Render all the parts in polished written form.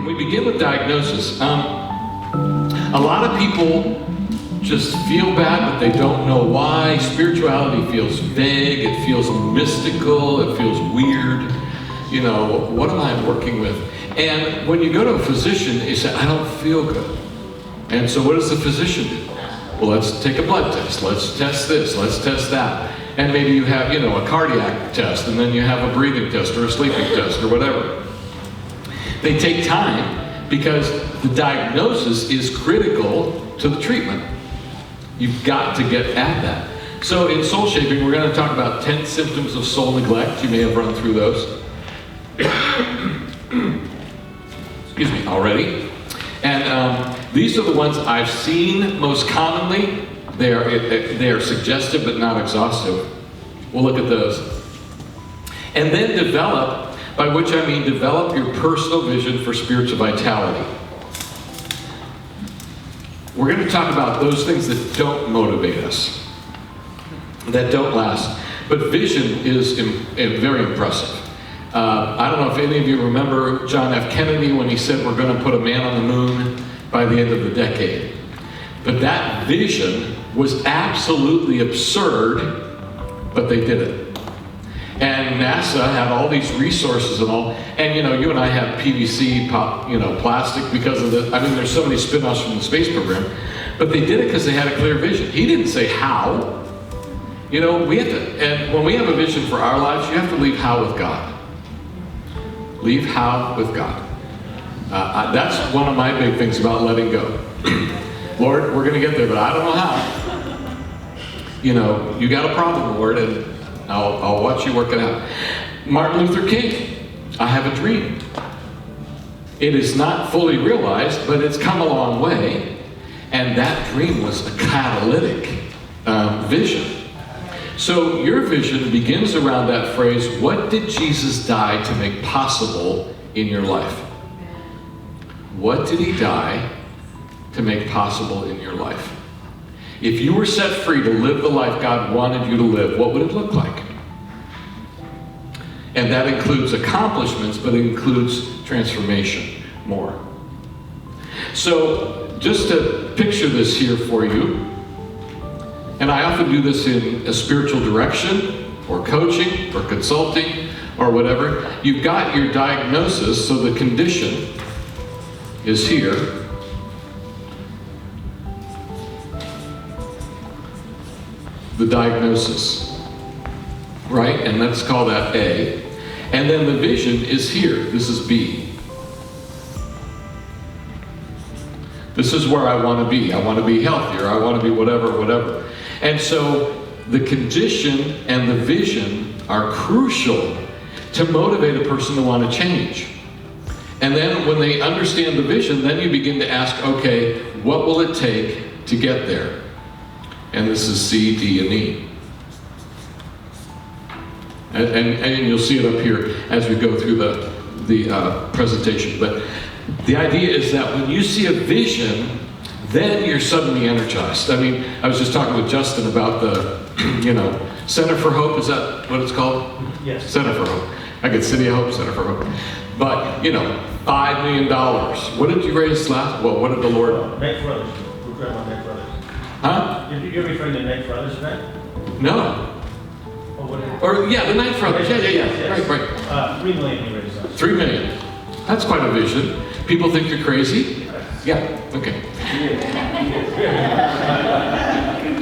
we begin with diagnosis. A lot of people just feel bad, but they don't know why. Spirituality feels vague, it feels mystical, it feels weird. You know, what am I working with? And when you go to a physician, you say, I don't feel good. And so what does the physician do? Well, let's take a blood test, let's test this, let's test that. And maybe you have, a cardiac test, and then you have a breathing test or a sleeping test or whatever. They take time because the diagnosis is critical to the treatment. You've got to get at that. So in Soul Shaping, we're going to talk about 10 symptoms of soul neglect. You may have run through those. Excuse me, already. And these are the ones I've seen most commonly. They are suggestive but not exhaustive. We'll look at those. And then develop, by which I mean develop your personal vision for spiritual vitality. We're going to talk about those things that don't motivate us, that don't last. But vision is very impressive. I don't know if any of you remember John F. Kennedy when he said we're going to put a man on the moon by the end of the decade. But that vision was absolutely absurd, but they did it. And NASA had all these resources and all, and you and I have PVC, plastic because of the, there's so many spin-offs from the space program, but they did it because they had a clear vision. He didn't say how. We have to, and when we have a vision for our lives, you have to leave how with God. Leave how with God. That's one of my big things about letting go. Lord, we're going to get there, but I don't know how. You got a problem, Lord, and I'll watch you work it out. Martin Luther King, I have a dream. It is not fully realized, but it's come a long way. And that dream was a catalytic vision. So your vision begins around that phrase, what did Jesus die to make possible in your life? What did he die to make possible in your life? If you were set free to live the life God wanted you to live, what would it look like? And that includes accomplishments, but it includes transformation more. So just to picture this here for you, and I often do this in a spiritual direction, or coaching, or consulting, or whatever. You've got your diagnosis, so the condition is here. The diagnosis, right? And let's call that A. And then the vision is here. This is B. This is where I want to be. I want to be healthier. I want to be whatever. And so the condition and the vision are crucial to motivate a person to want to change. And then when they understand the vision, then you begin to ask, okay, what will it take to get there? And this is C, D, and E. And you'll see it up here as we go through the presentation. But the idea is that when you see a vision, then you're suddenly energized. I was just talking with Justin about the, Center for Hope. Is that what it's called? Yes. Center for Hope. I get City of Hope, Center for Hope. But, $5 million. What did you raise last? Well, what did the Lord? Knight Brothers. We're talking about Knight Brothers. Huh? You're referring to Knight Brothers, right? No. Oh, what is it? Or, the Knight Brothers. Yeah. Yes. Right. $3 million he raised us. $3 million. That's quite a vision. People think you're crazy? Yeah, okay.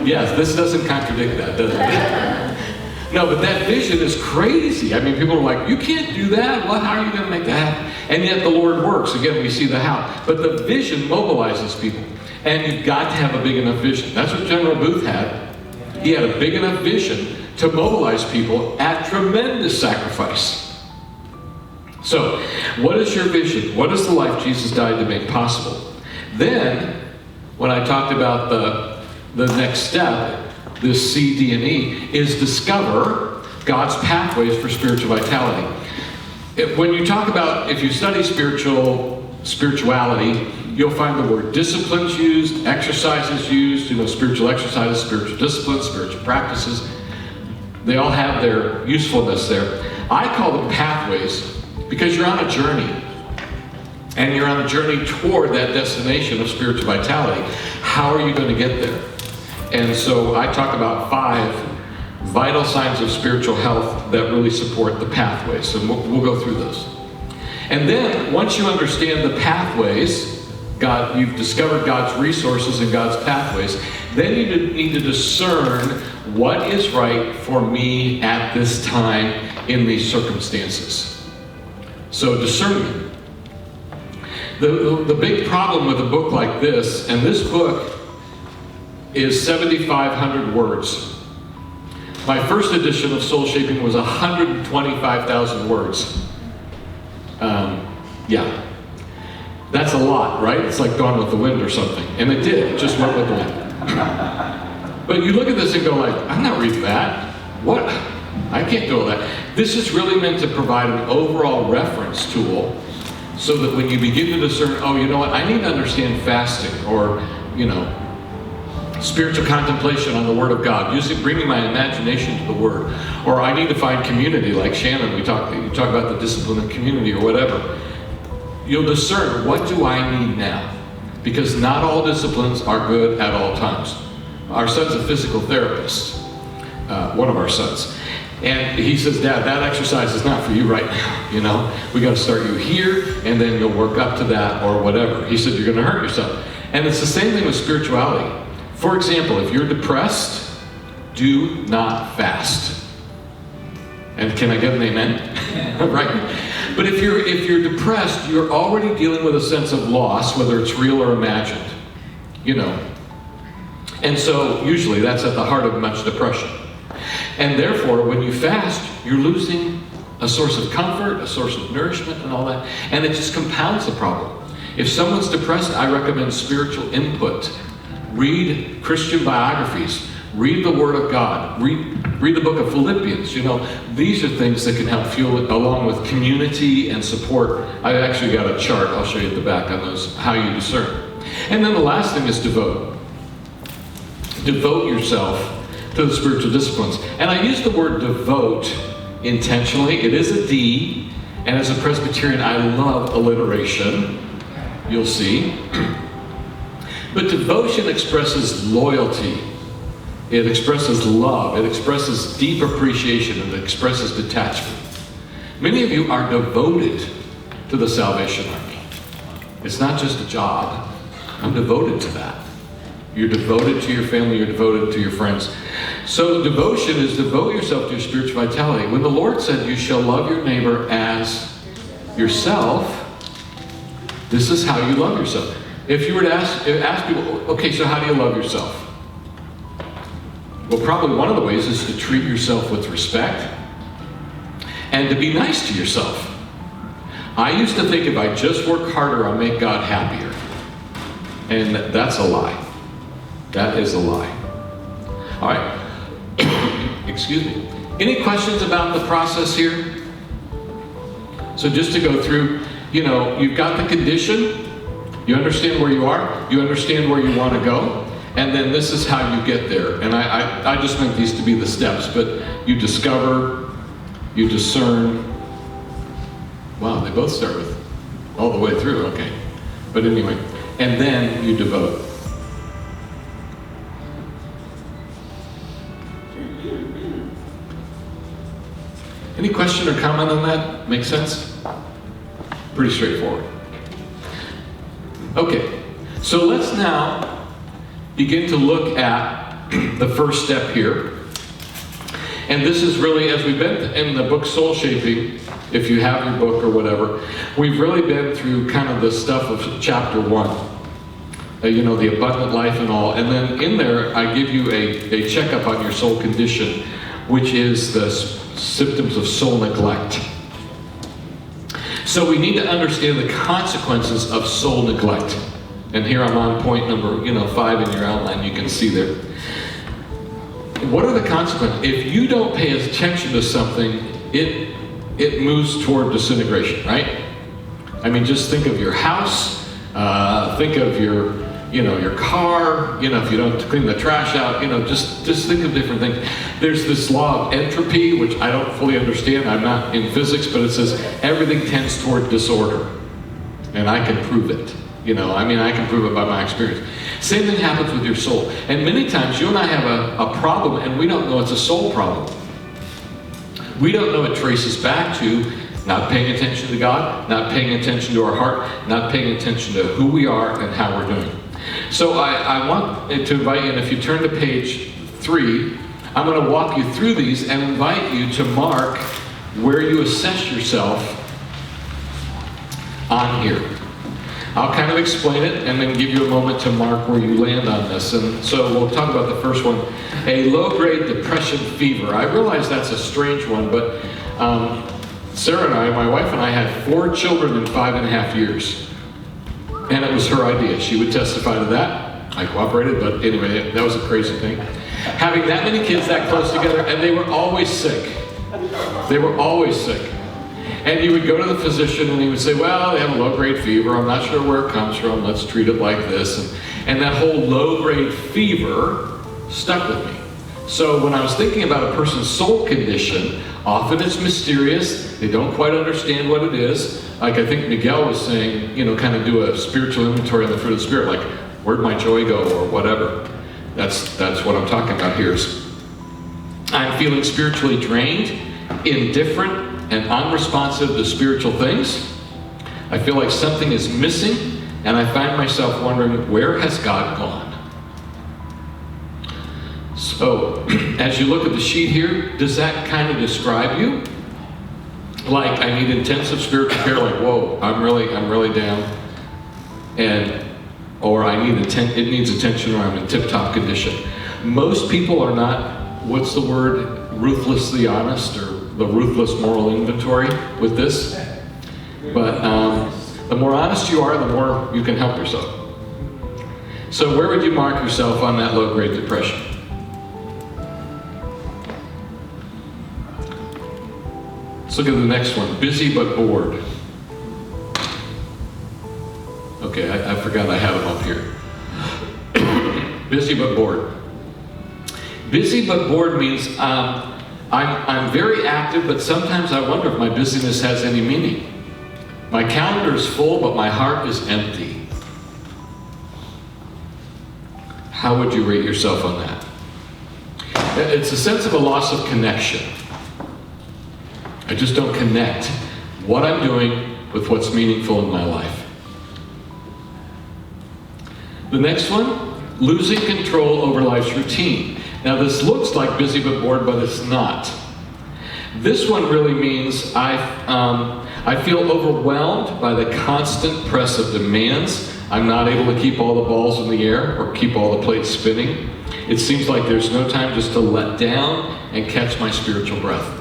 Yes, this doesn't contradict that, does it? No, but that vision is crazy. People are like, you can't do that. What? How are you going to make that happen? And yet the Lord works. Again, we see the how. But the vision mobilizes people. And you've got to have a big enough vision. That's what General Booth had. He had a big enough vision to mobilize people at tremendous sacrifice. So, what is your vision? What is the life Jesus died to make possible? Then, when I talked about the next step, this C, D, and E, is discover God's pathways for spiritual vitality. When you talk about, if you study spirituality, you'll find the word disciplines used, exercises used, spiritual exercises, spiritual disciplines, spiritual practices. They all have their usefulness there. I call them pathways because you're on a journey. and you're on a journey toward that destination of spiritual vitality, how are you going to get there? And so I talk about 5 vital signs of spiritual health that really support the pathways. So we'll go through those. And then, once you understand the pathways, you've discovered God's resources and God's pathways, then you need to discern what is right for me at this time in these circumstances. So discernment. The big problem with a book like this, and this book is 7,500 words. My first edition of Soulshaping was 125,000 words. Yeah. That's a lot, right? It's like Gone with the Wind or something. And it did. It just went with the wind. But you look at this and go like, I'm not reading that. What? I can't do all that. This is really meant to provide an overall reference tool so that when you begin to discern, oh, you know what? I need to understand fasting or, spiritual contemplation on the Word of God, bringing my imagination to the Word. Or I need to find community, like Shannon, you talk about the discipline of community or whatever. You'll discern, what do I need now? Because not all disciplines are good at all times. Our son's a physical therapist, one of our sons. And he says, Dad, that exercise is not for you right now. We got to start you here, and then you'll work up to that or whatever. He said, you're going to hurt yourself. And it's the same thing with spirituality. For example, if you're depressed, do not fast. And can I get an amen? Right? But if you're depressed, you're already dealing with a sense of loss, whether it's real or imagined. And so usually that's at the heart of much depression. And therefore, when you fast, you're losing a source of comfort, a source of nourishment, and all that. And it just compounds the problem. If someone's depressed, I recommend spiritual input. Read Christian biographies. Read the Word of God. Read the book of Philippians. These are things that can help fuel it, along with community and support. I actually got a chart I'll show you at the back on those, how you discern. And then the last thing is devote. Devote yourself to the spiritual disciplines. And I use the word devote intentionally. It is a D, and as a Presbyterian, I love alliteration. You'll see. But devotion expresses loyalty. It expresses love. It expresses deep appreciation. It expresses detachment. Many of you are devoted to the Salvation Army. It's not just a job. I'm devoted to that. You're devoted to your family. You're devoted to your friends. So devotion is devote yourself to your spiritual vitality. When the Lord said you shall love your neighbor as yourself, this is how you love yourself. If you were to ask people, okay, so how do you love yourself? Well, probably one of the ways is to treat yourself with respect and to be nice to yourself. I used to think if I just work harder, I'll make God happier. And that's a lie. That is a lie. All right. Excuse me. Any questions about the process here? So just to go through, you've got the condition. You understand where you are. You understand where you want to go. And then this is how you get there. And I just meant these to be the steps, but you discover, you discern. Wow, they both start with all the way through, okay. But anyway, and then you devote. Any question or comment on that? Make sense? Pretty straightforward. Okay, so let's now begin to look at the first step here. And this is really, as we've been in the book Soulshaping, if you have your book or whatever, we've really been through kind of the stuff of chapter 1. The abundant life and all. And then in there, I give you a checkup on your soul condition, which is the symptoms of soul neglect. So we need to understand the consequences of soul neglect. And here I'm on point number 5 in your outline, you can see there. What are the consequences? If you don't pay attention to something, it moves toward disintegration, right? I mean, just think of your house, think of your car, if you don't clean the trash out, just think of different things. There's this law of entropy, which I don't fully understand. I'm not in physics, but it says everything tends toward disorder. and I can prove it. I can prove it by my experience. Same thing happens with your soul. And many times you and I have a problem and we don't know it's a soul problem. We don't know it traces back to not paying attention to God, not paying attention to our heart, not paying attention to who we are and how we're doing. So I want to invite you, and if you turn to page 3, I'm going to walk you through these and invite you to mark where you assess yourself on here. I'll kind of explain it and then give you a moment to mark where you land on this. And so we'll talk about the first one, a low-grade depression fever. I realize that's a strange one, but Sarah and I, my wife and I, had 4 children in 5.5 years. And it was her idea. She would testify to that. I cooperated, but anyway, that was a crazy thing. Having that many kids that close together, and they were always sick. They were always sick. And you would go to the physician and he would say, well, they have a low-grade fever. I'm not sure where it comes from. Let's treat it like this. And that whole low-grade fever stuck with me. So when I was thinking about a person's soul condition, often it's mysterious. They don't quite understand what it is. Like I think Miguel was saying, kind of do a spiritual inventory on the fruit of the Spirit, like where'd my joy go or whatever. That's what I'm talking about here. I'm feeling spiritually drained, indifferent, and unresponsive to spiritual things. I feel like something is missing, and I find myself wondering, where has God gone? So, as you look at the sheet here, does that kind of describe you? Like, I need intensive spiritual care, like, whoa, I'm really down, or it needs attention, or I'm in tip-top condition. Most people are not, what's the word, ruthlessly honest, or the ruthless moral inventory with this. But the more honest you are, the more you can help yourself. So where would you mark yourself on that low-grade depression? Let's look at the next one. Busy but bored. Okay, I forgot I had them up here. Busy but bored. Busy but bored means I'm very active, but sometimes I wonder if my busyness has any meaning. My calendar is full, but my heart is empty. How would you rate yourself on that? It's a sense of a loss of connection. I just don't connect what I'm doing with what's meaningful in my life. The next one, losing control over life's routine. Now this looks like busy but bored, but it's not. This one really means I feel overwhelmed by the constant press of demands. I'm not able to keep all the balls in the air or keep all the plates spinning. It seems like there's no time just to let down and catch my spiritual breath.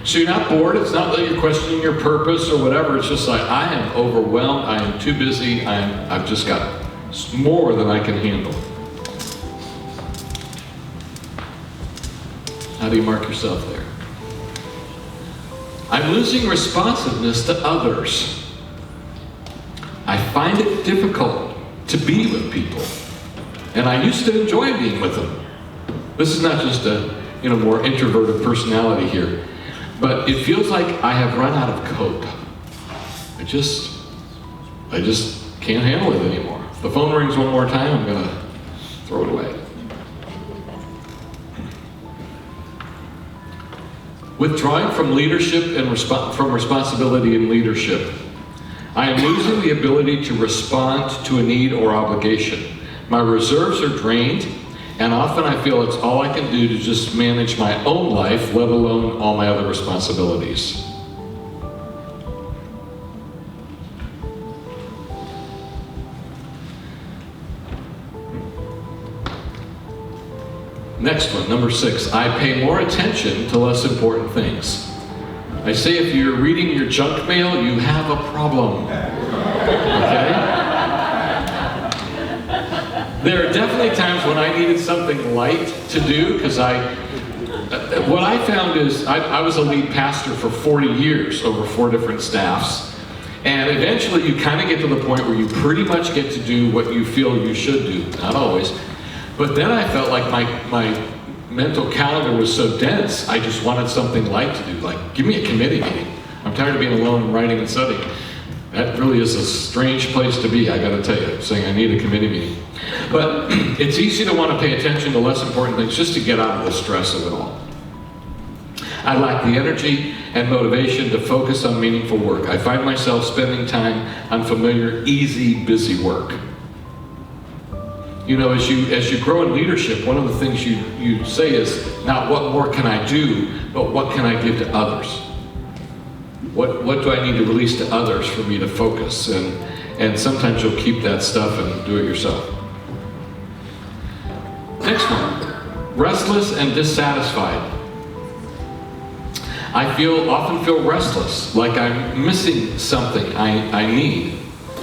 So you're not bored. It's not that you're questioning your purpose or whatever. It's just like, I am overwhelmed. I am too busy. I've just got more than I can handle. How do you mark yourself there? I'm losing responsiveness to others. I find it difficult to be with people. And I used to enjoy being with them. This is not just a more introverted personality here. But it feels like I have run out of cope. I just can't handle it anymore. If the phone rings one more time, I'm going to throw it away. Withdrawing from leadership and from responsibility in leadership. I am losing the ability to respond to a need or obligation. My reserves are drained, and often I feel it's all I can do to just manage my own life, let alone all my other responsibilities. Next one, number 6, I pay more attention to less important things. I say if you're reading your junk mail, you have a problem. Okay? There are definitely times when I needed something light to do, because what I found is I was a lead pastor for 40 years over 4 different staffs. And eventually you kind of get to the point where you pretty much get to do what you feel you should do. Not always. But then I felt like my mental calendar was so dense, I just wanted something light to do. Like, give me a committee meeting. I'm tired of being alone and writing and studying. That really is a strange place to be, I gotta tell you, saying I need a committee meeting. But it's easy to want to pay attention to less important things just to get out of the stress of it all. I lack the energy and motivation to focus on meaningful work. I find myself spending time on familiar, easy, busy work. You know, as you grow in leadership, one of the things you say is not what more can I do, but what can I give to others? What do I need to release to others for me to focus? And sometimes you'll keep that stuff and do it yourself. Next one, restless and dissatisfied. I often feel restless, like I'm missing something I need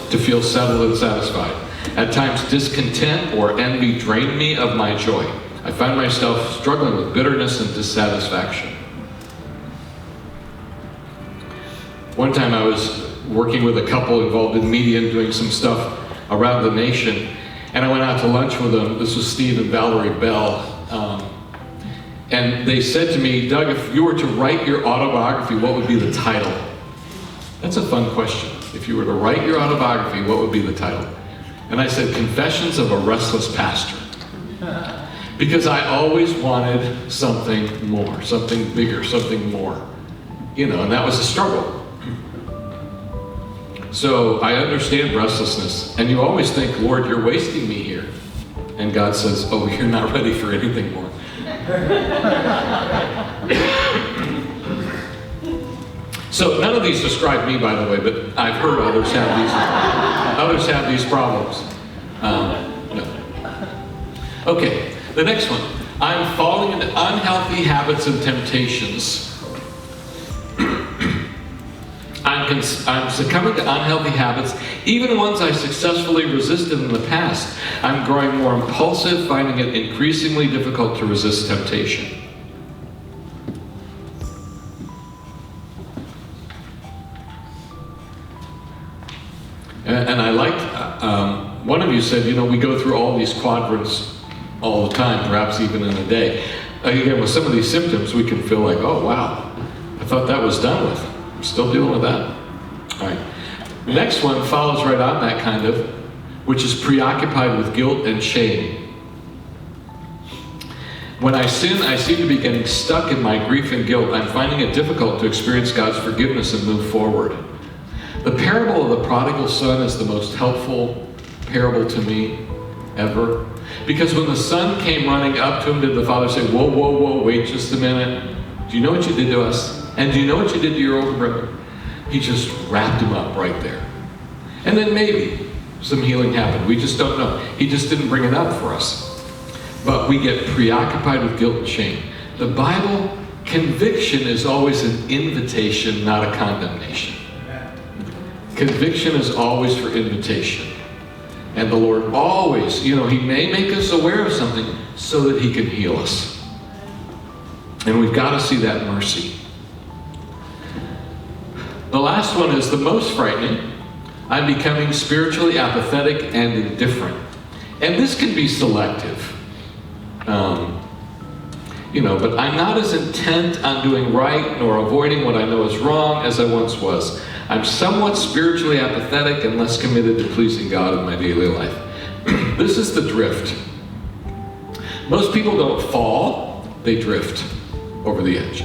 to feel settled and satisfied. At times, discontent or envy drain me of my joy. I find myself struggling with bitterness and dissatisfaction. One time I was working with a couple involved in media and doing some stuff around the nation, and I went out to lunch with them. This was Steve and Valerie Bell. And they said to me, Doug, if you were to write your autobiography, what would be the title? That's a fun question. If you were to write your autobiography, what would be the title? And I said, Confessions of a Restless Pastor. Because I always wanted something more, something bigger, something more. You know, and that was a struggle. So I understand restlessness. And you always think, Lord, you're wasting me here. And God says, oh, you're not ready for anything more. So none of these describe me, by the way, but I've heard others have these problems. No. Okay, the next one. I'm falling into unhealthy habits and temptations. I'm succumbing to unhealthy habits, even ones I successfully resisted in the past. I'm growing more impulsive, finding it increasingly difficult to resist temptation. And I liked, one of you said, you know, we go through all these quadrants all the time, perhaps even in a day. Again, with some of these symptoms, we can feel like, oh, wow, I thought that was done with. I'm still dealing with that. All right. The next one follows right on that kind of, which is preoccupied with guilt and shame. When I sin, I seem to be getting stuck in my grief and guilt. I'm finding it difficult to experience God's forgiveness and move forward. The parable of the prodigal son is the most helpful parable to me ever. Because when the son came running up to him, did the father say, whoa, whoa, whoa, wait just a minute. Do you know what you did to us? And do you know what you did to your older brother? He just wrapped him up right there. And then maybe some healing happened. We just don't know. He just didn't bring it up for us. But we get preoccupied with guilt and shame. The Bible, conviction is always an invitation, not a condemnation. Conviction is always for invitation. And the Lord always, you know, He may make us aware of something so that He can heal us. And we've got to see that mercy. The last one is the most frightening. I'm becoming spiritually apathetic and indifferent. And this can be selective. But I'm not as intent on doing right nor avoiding what I know is wrong as I once was. I'm somewhat spiritually apathetic and less committed to pleasing God in my daily life. This is the drift. Most people don't fall, they drift over the edge.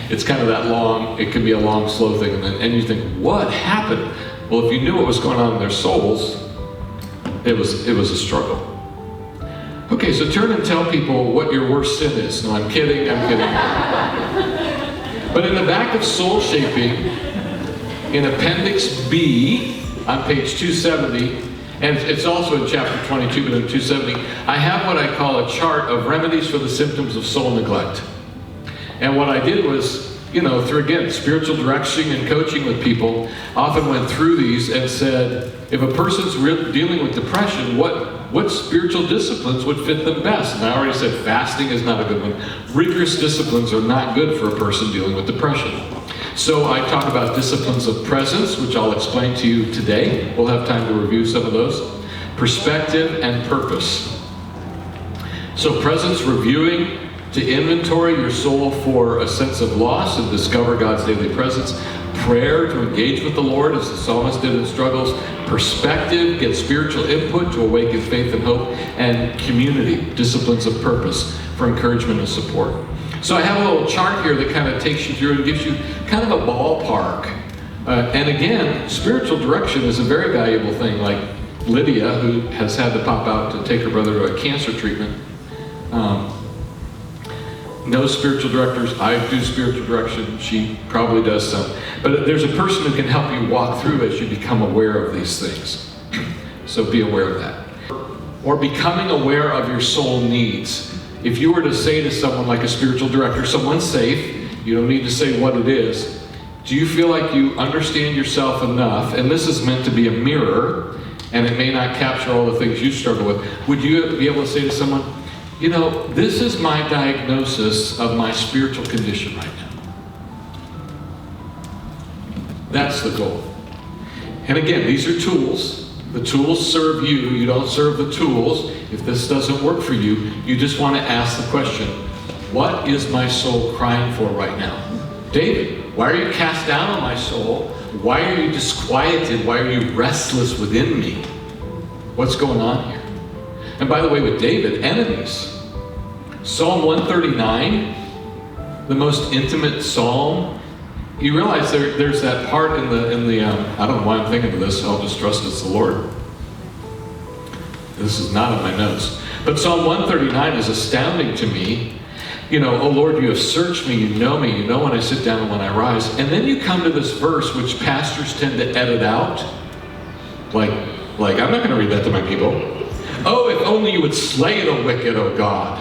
It's kind of that long, it can be a long, slow thing, and you think, what happened? Well, if you knew what was going on in their souls, it was a struggle. Okay, so turn and tell people what your worst sin is. No, I'm kidding. But in the back of Soul Shaping, in Appendix B, on page 270, and it's also in chapter 22, but in 270, I have what I call a chart of remedies for the symptoms of soul neglect. And what I did was, through, again, spiritual direction and coaching with people, often went through these and said, if a person's dealing with depression, what spiritual disciplines would fit them best? And I already said fasting is not a good one. Rigorous disciplines are not good for a person dealing with depression. So I talk about disciplines of presence, which I'll explain to you today. We'll have time to review some of those. Perspective and purpose. So presence, reviewing, to inventory your soul for a sense of loss and discover God's daily presence. prayer to engage with the Lord, as the psalmist did in struggles, perspective, get spiritual input to awaken faith and hope, and community, disciplines of purpose for encouragement and support. So I have a little chart here that kind of takes you through and gives you kind of a ballpark. And again, spiritual direction is a very valuable thing. Like Lydia, who has had to pop out to take her brother to a cancer treatment, knows spiritual directors. I do spiritual direction. She probably does some. But there's a person who can help you walk through as you become aware of these things. So be aware of that. Or becoming aware of your soul needs. If you were to say to someone like a spiritual director, someone's safe, you don't need to say what it is. Do you feel like you understand yourself enough? And this is meant to be a mirror, and it may not capture all the things you struggle with. Would you be able to say to someone, you know, this is my diagnosis of my spiritual condition right now. That's the goal. And again, these are tools. The tools serve you. You don't serve the tools. If this doesn't work for you, you just want to ask the question, what is my soul crying for right now? David, why are you cast down on my soul? Why are you disquieted? Why are you restless within me? What's going on here? And by the way, with David, enemies. Psalm 139, the most intimate psalm. You realize there's that part in the I don't know why I'm thinking of this. I'll just trust it's the Lord. This is not in my notes. But Psalm 139 is astounding to me. You know, oh Lord, you have searched me, you know when I sit down and when I rise. And then you come to this verse, which pastors tend to edit out. Like I'm not going to read that to my people. Oh, if only you would slay the wicked, O God.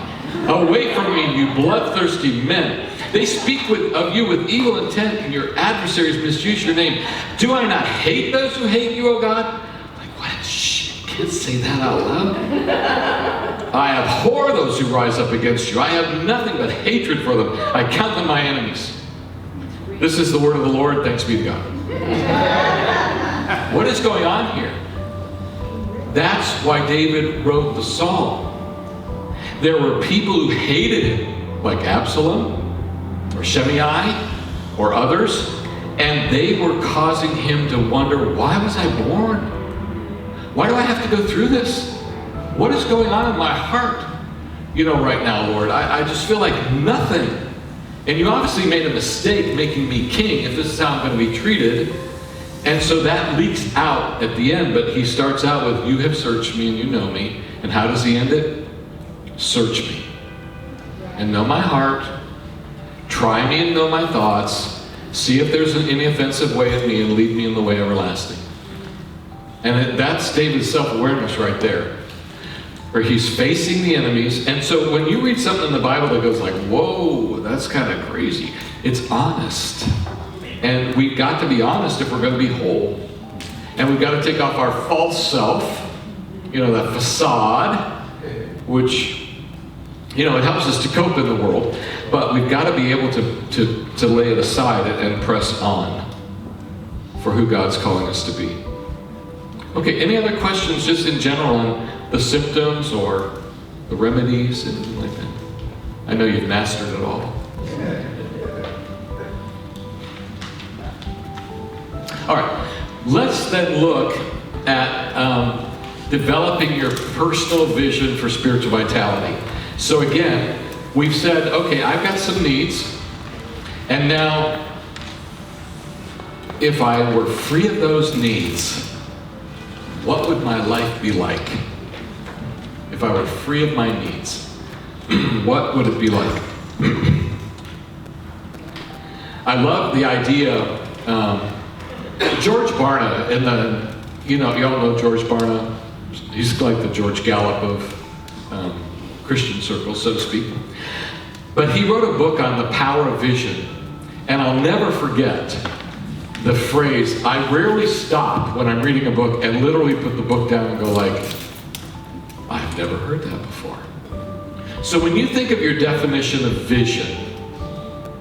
Away from me, you bloodthirsty men. They speak of you with evil intent, and your adversaries misuse your name. Do I not hate those who hate you, O God? Like, what? Shh, you can't say that out loud. I abhor those who rise up against you. I have nothing but hatred for them. I count them my enemies. This is the word of the Lord. Thanks be to God. What is going on here? That's why David wrote the psalm. There were people who hated him, like Absalom, or Shimei, or others, and they were causing him to wonder, why was I born? Why do I have to go through this? What is going on in my heart? You know, right now, Lord, I just feel like nothing. And you obviously made a mistake making me king if this is how I'm going to be treated. And so that leaks out at the end, but he starts out with, you have searched me and you know me. And how does he end it? Search me and know my heart. Try me and know my thoughts. See if there's any offensive way in me and lead me in the way everlasting. And that's David's self-awareness right there, where he's facing the enemies. And so when you read something in the Bible that goes like, whoa, that's kind of crazy, it's honest. And we've got to be honest if we're going to be whole. And we've got to take off our false self, that facade, which, it helps us to cope in the world. But we've got to be able to lay it aside and press on for who God's calling us to be. Okay, any other questions just in general on the symptoms or the remedies, anything like that? I know you've mastered it all. All right, let's then look at developing your personal vision for spiritual vitality. So again, we've said, okay, I've got some needs, and now if I were free of those needs, what would my life be like? If I were free of my needs, what would it be like? I love the idea, George Barna, y'all know George Barna. He's like the George Gallup of Christian circles, so to speak. But he wrote a book on the power of vision, and I'll never forget the phrase, I rarely stop when I'm reading a book and literally put the book down and go like, I've never heard that before. So when you think of your definition of vision,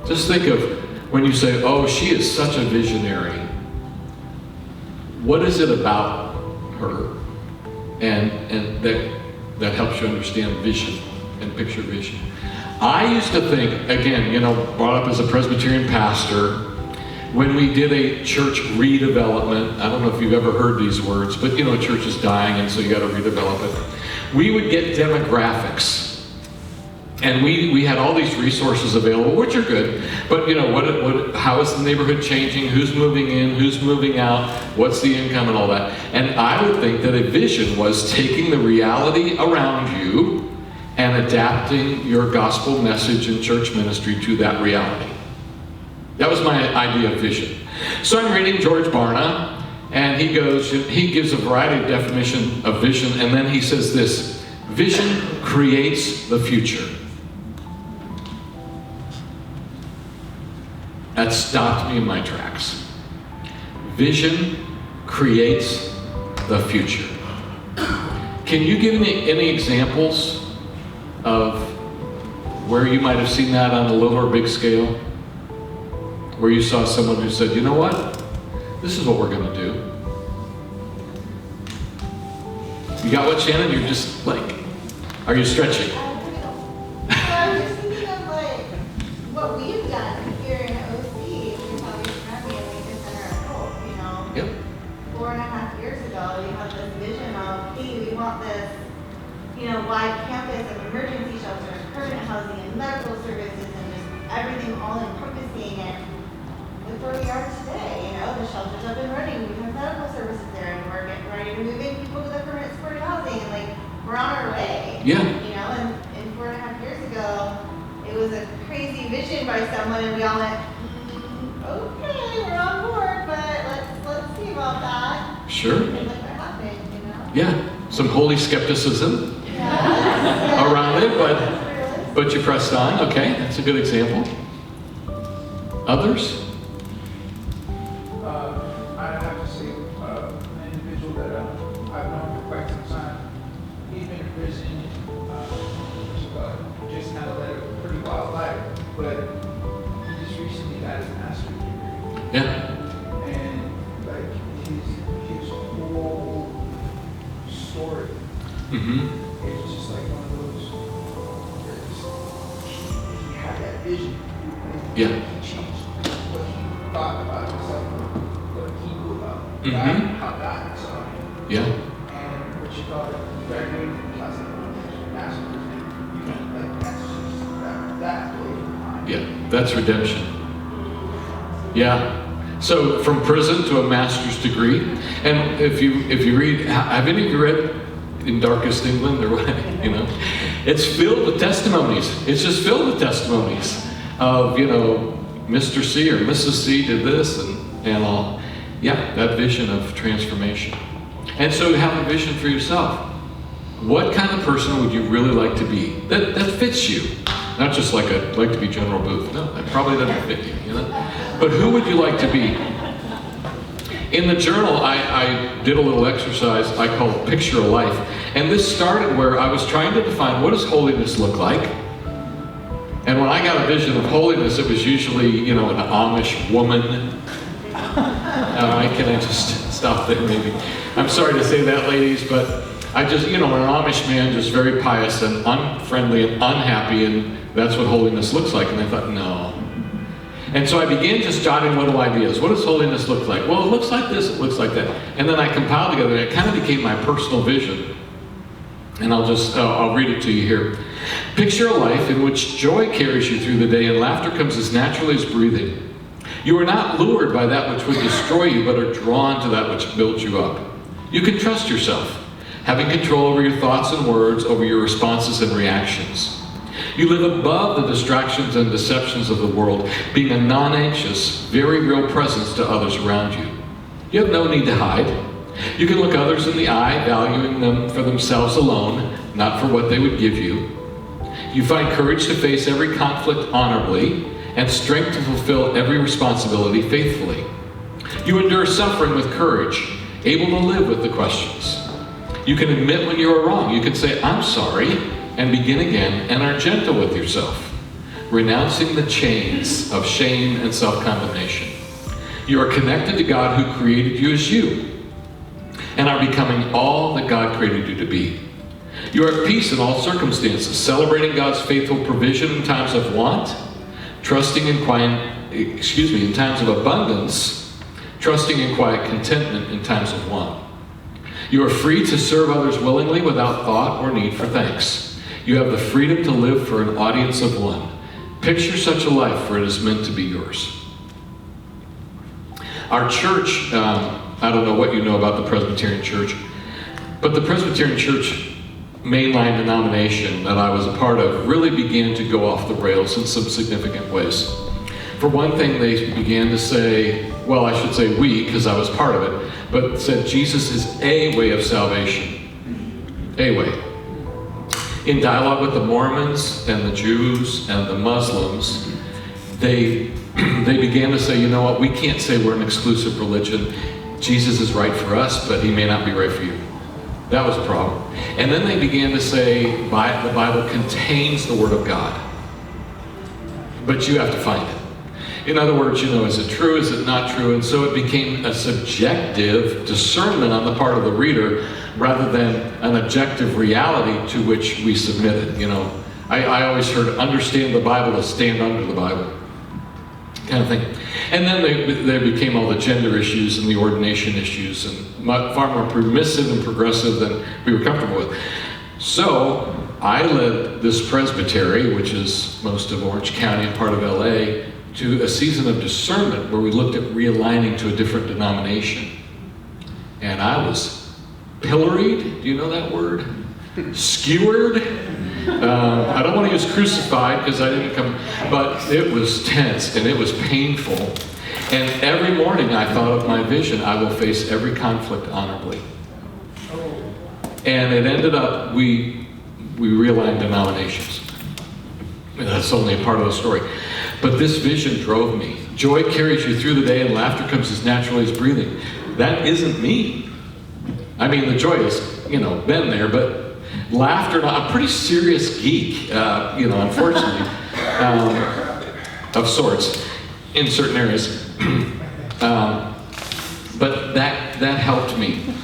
just think of when you say, oh, she is such a visionary. What is it about her? And that helps you understand vision and picture vision. I used to think, again, brought up as a Presbyterian pastor, when we did a church redevelopment, I don't know if you've ever heard these words, but a church is dying and so you got to redevelop it. We would get demographics. And we had all these resources available, which are good, but how is the neighborhood changing? Who's moving in? Who's moving out? What's the income and all that? And I would think that a vision was taking the reality around you and adapting your gospel message and church ministry to that reality. That was my idea of vision. So I'm reading George Barna, and he gives a variety of definition of vision, and then he says this: vision creates the future. That stopped me in my tracks. Vision creates the future. Can you give me any examples of where you might have seen that on a little or big scale? Where you saw someone who said, you know what? This is what we're going to do. You got what, Shannon? You're just like, are you stretching? I was just thinking of what we've done here in OC with how we run the Lincoln Center at Hope, Yep. 4.5 years ago, we had this vision of, hey, we want this, wide campus of emergency shelters, permanent housing, and medical services, and just everything all encompassing. And look where we are today, the shelters have been running, we have medical services there, and we're getting ready to move in people to the permanent supported housing, and we're on our way. Yeah. And 4.5 years ago, it was a crazy vision by someone, and we all went, okay, we're on board, but let's see about that. Sure. And look what happened, Yeah. Some holy skepticism Yeah. around it, but you pressed on. Okay, that's a good example. Others? I have to say, an individual that I've known for quite some time. He's been in prison, just kind of led a pretty wild life, but he just recently got his master's degree. Yeah. And his whole story, Mm-hmm. it's just like one of those, he had that vision. Yeah. He changed what he thought about himself, what he knew about God, Mhm. how God saw him. Yeah. And what you thought graduating from classic master's, that's really fine. Yeah. That's redemption. Yeah. So from prison to a master's degree, and if you read, have any of you read In Darkest England or what? It's filled with testimonies. It's just filled with testimonies of Mr. C or Mrs. C did this and all. Yeah, that vision of transformation. And so have a vision for yourself. What kind of person would you really like to be that fits you? Not just like I'd like to be General Booth. No, that probably doesn't fit you, But who would you like to be? In the journal, I did a little exercise I called Picture a Life. And this started where I was trying to define what does holiness look like? And when I got a vision of holiness, it was usually, an Amish woman. Can I just stop there maybe? I'm sorry to say that, ladies, but I just, an Amish man, just very pious and unfriendly and unhappy, and that's what holiness looks like. And I thought, no. And so I began just jotting little ideas. What does holiness look like? Well, it looks like this, it looks like that. And then I compiled together, and it kind of became my personal vision. And I'll read it to you here. Picture a life in which joy carries you through the day and laughter comes as naturally as breathing. You are not lured by that which would destroy you, but are drawn to that which builds you up. You can trust yourself, having control over your thoughts and words, over your responses and reactions. You live above the distractions and deceptions of the world, being a non-anxious, very real presence to others around you. You have no need to hide. You can look others in the eye, valuing them for themselves alone, not for what they would give you. You find courage to face every conflict honorably, and strength to fulfill every responsibility faithfully. You endure suffering with courage, able to live with the questions. You can admit when you are wrong. You can say, I'm sorry, and begin again, and are gentle with yourself, renouncing the chains of shame and self-condemnation. You are connected to God who created you as you, and are becoming all that God created you to be. You are at peace in all circumstances, celebrating God's faithful provision in times of want, trusting in in times of abundance, trusting in quiet contentment in times of want. You are free to serve others willingly without thought or need for thanks. You have the freedom to live for an audience of one. Picture such a life, for it is meant to be yours. Our church, I don't know what you know about the Presbyterian Church, but the Presbyterian Church mainline denomination that I was a part of really began to go off the rails in some significant ways. For one thing, they began to say, well, I should say we, because I was part of it, but said Jesus is a way of salvation. A way. In dialogue with the Mormons and the Jews and the Muslims, they began to say, you know what, we can't say we're an exclusive religion. Jesus is right for us, but he may not be right for you. That was a problem. And then they began to say, the Bible contains the Word of God, but you have to find it. In other words, is it true, is it not true? And so it became a subjective discernment on the part of the reader rather than an objective reality to which we submitted. I always heard understand the Bible is stand under the Bible kind of thing. And then there became all the gender issues and the ordination issues and far more permissive and progressive than we were comfortable with. So I led this presbytery, which is most of Orange County and part of LA, to a season of discernment where we looked at realigning to a different denomination. And I was pilloried, do you know that word? Skewered? I don't want to use crucified because I didn't come, but it was tense and it was painful. And every morning I thought of my vision, I will face every conflict honorably. And it ended up, we realigned denominations. That's only a part of the story. But this vision drove me. Joy carries you through the day and laughter comes as naturally as breathing. That isn't me. I mean, the joy has, been there, but laughter, I'm a pretty serious geek, unfortunately, of sorts, in certain areas. But that helped me.